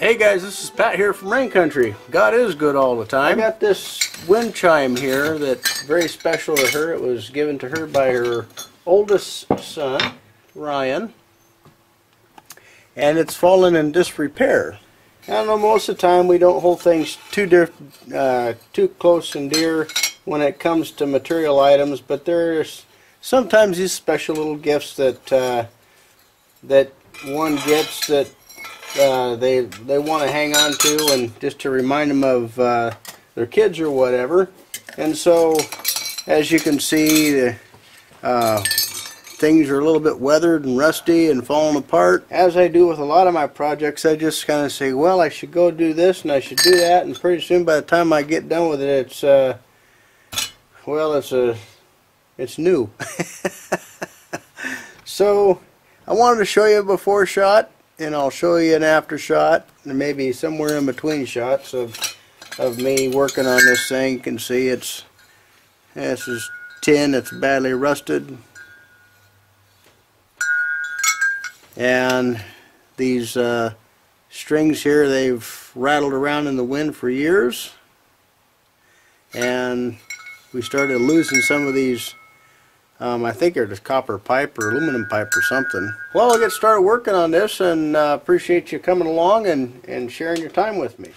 Hey guys, this is Pat here from Rain Country. God is good all the time. I got this wind chime here that's very special to her. It was given to her by her oldest son, Ryan. And it's fallen in disrepair. I don't know, most of the time we don't hold things too close and dear when it comes to material items, but there's sometimes these special little gifts that that one gets that they want to hang on to, and just to remind them of their kids or whatever. And so, as you can see, the things are a little bit weathered and rusty and falling apart. As I do with a lot of my projects, I just kind of say, well, I should go do this and I should do that, and pretty soon by the time I get done with it, it's well, it's new. So I wanted to show you a before shot, and I'll show you an after shot, and maybe somewhere in between shots of me working on this thing. You can see this is tin. It's badly rusted, and these strings here, they've rattled around in the wind for years, and we started losing some of these. I think they're just copper pipe or aluminum pipe or something. Well, I'll get started working on this, and appreciate you coming along and sharing your time with me.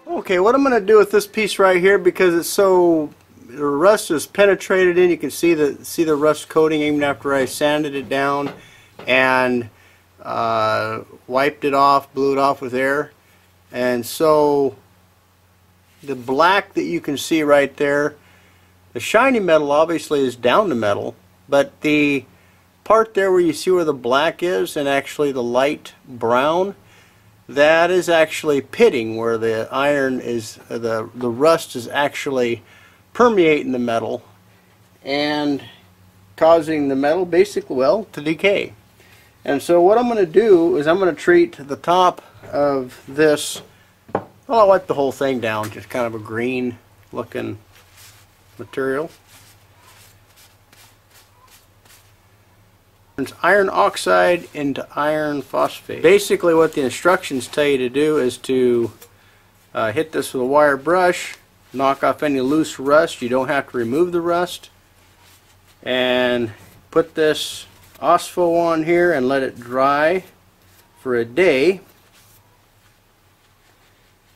Okay, what I'm going to do with this piece right here, because it's so, the rust is penetrated in, you can see the rust coating even after I sanded it down and wiped it off, blew it off with air. And so the black that you can see right there, the shiny metal obviously is down to metal, but the part there where you see where the black is and actually the light brown, that is actually pitting, where the iron is, the rust is actually permeating the metal and causing the metal basically, well, to decay. And so what I'm going to do is I'm going to treat the top of this, well, I'll wipe the whole thing down, just kind of a green looking material. It's iron oxide into iron phosphate. Basically what the instructions tell you to do is to hit this with a wire brush, knock off any loose rust. You don't have to remove the rust, and put this OSPHO on here and let it dry for a day.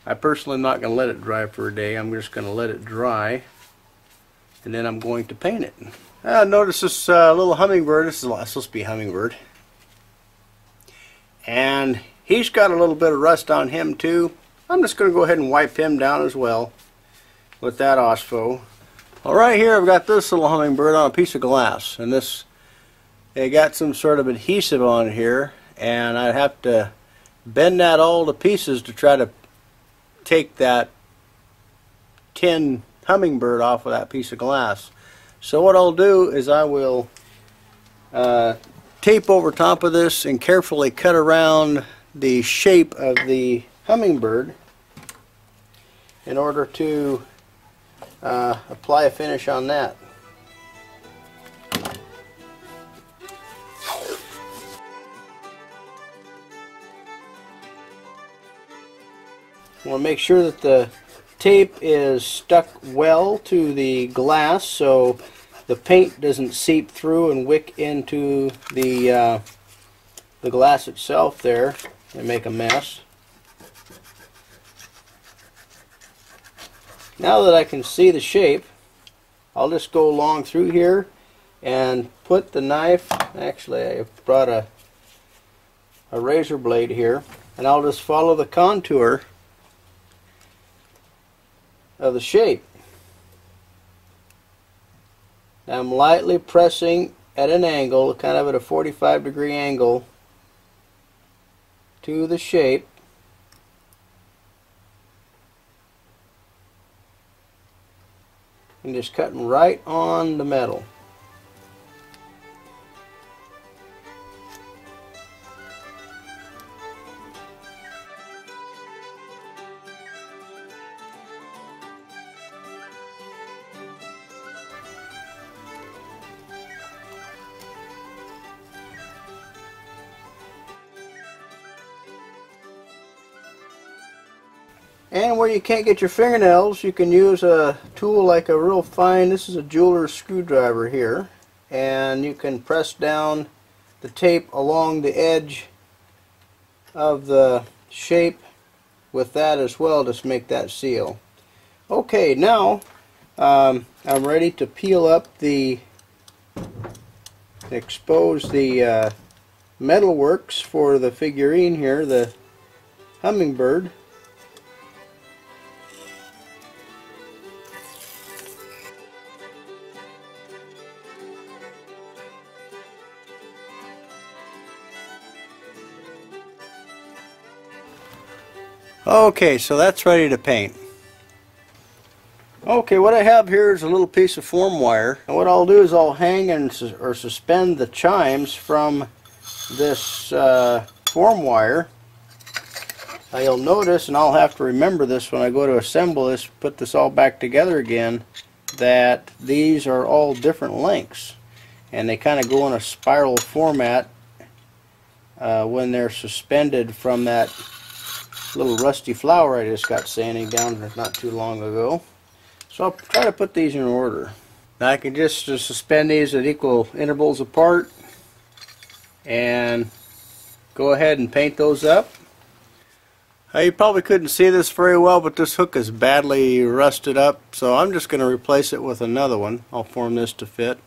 I personally am not going to let it dry for a day. I'm just going to let it dry, and then I'm going to paint it. Notice this little hummingbird. This is supposed to be a hummingbird, and he's got a little bit of rust on him too. I'm just going to go ahead and wipe him down as well with that OSPHO. Alright, here I've got this little hummingbird on a piece of glass, and it got some sort of adhesive on here, and I'd have to bend that all to pieces to try to take that tin hummingbird off of that piece of glass. So what I'll do is I will tape over top of this and carefully cut around the shape of the hummingbird in order to apply a finish on that. I want to make sure that the tape is stuck well to the glass so the paint doesn't seep through and wick into the glass itself there and make a mess. Now that I can see the shape, I'll just go along through here and put the knife, actually I brought a razor blade here, and I'll just follow the contour of the shape. I'm lightly pressing at an angle, kind of at a 45-degree angle to the shape. And just cutting right on the metal. And where you can't get your fingernails, you can use a tool like a real fine, this is a jeweler's screwdriver here, and you can press down the tape along the edge of the shape with that as well to make that seal. Okay, now I'm ready to peel up expose the metal works for the figurine here, the hummingbird. Okay, so that's ready to paint. Okay, what I have here is a little piece of form wire, and what I'll do is I'll hang or suspend the chimes from this form wire. Now you'll notice, and I'll have to remember this when I go to assemble this, put this all back together again, that these are all different lengths, and they kind of go in a spiral format when they're suspended from that little rusty flower I just got sanding down not too long ago. So I'll try to put these in order. Now I can just suspend these at equal intervals apart and go ahead and paint those up. You probably couldn't see this very well, but this hook is badly rusted up, so I'm just going to replace it with another one. I'll form this to fit.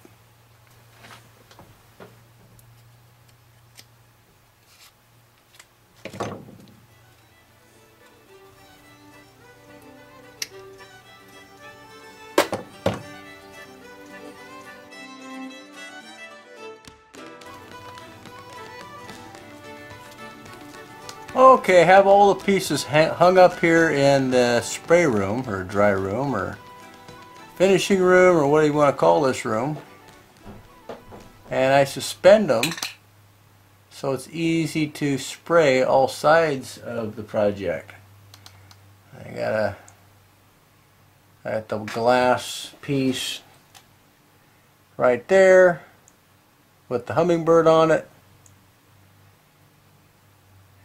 Okay, I have all the pieces hung up here in the spray room, or dry room, or finishing room, or what do you want to call this room. And I suspend them so it's easy to spray all sides of the project. I got the glass piece right there with the hummingbird on it.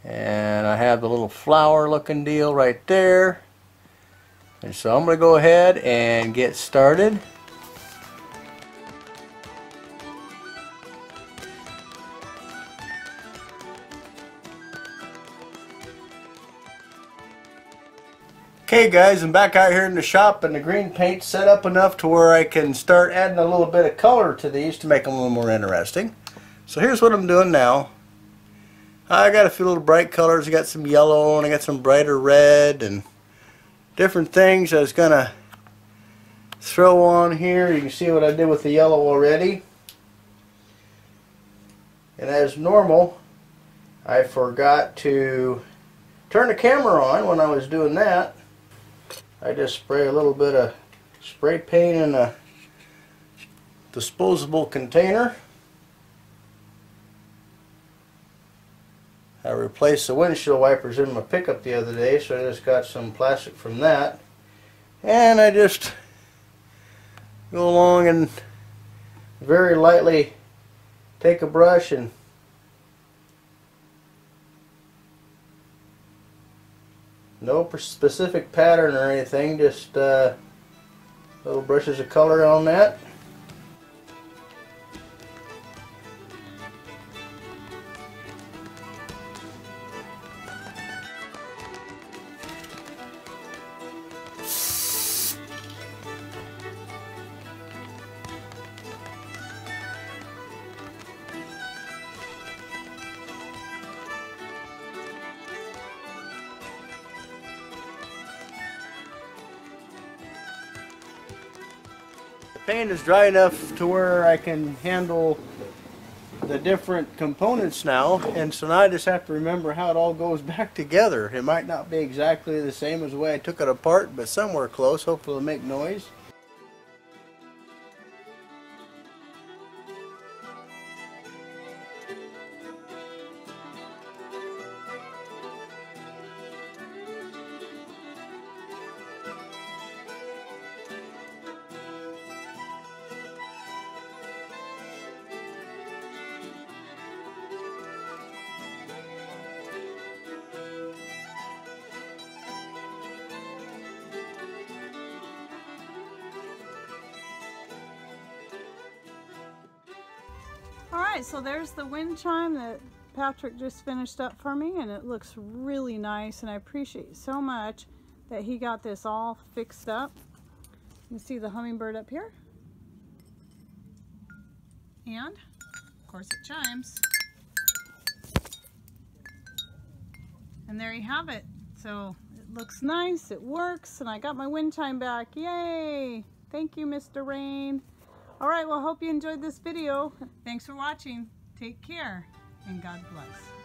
And I have the little flower looking deal right there. And so I'm going to go ahead and get started. Okay guys, I'm back out here in the shop, and the green paint's set up enough to where I can start adding a little bit of color to these to make them a little more interesting. So here's what I'm doing now. I got a few little bright colors. I got some yellow and I got some brighter red and different things I was gonna throw on here. You can see what I did with the yellow already. And as normal, I forgot to turn the camera on when I was doing that. I just spray a little bit of spray paint in a disposable container. I replaced the windshield wipers in my pickup the other day, so I just got some plastic from that. And I just go along and very lightly take a brush and no specific pattern or anything, just little brushes of color on that. paint is dry enough to where I can handle the different components now, and so now I just have to remember how it all goes back together. It might not be exactly the same as the way I took it apart, but somewhere close. Hopefully it'll make noise. Alright, so there's the wind chime that Patrick just finished up for me, and it looks really nice, and I appreciate so much that he got this all fixed up. You can see the hummingbird up here. And, of course, it chimes. And there you have it. So it looks nice, it works, and I got my wind chime back. Yay! Thank you, Mr. Rain. Alright, well, hope you enjoyed this video. Thanks for watching. Take care, and God bless.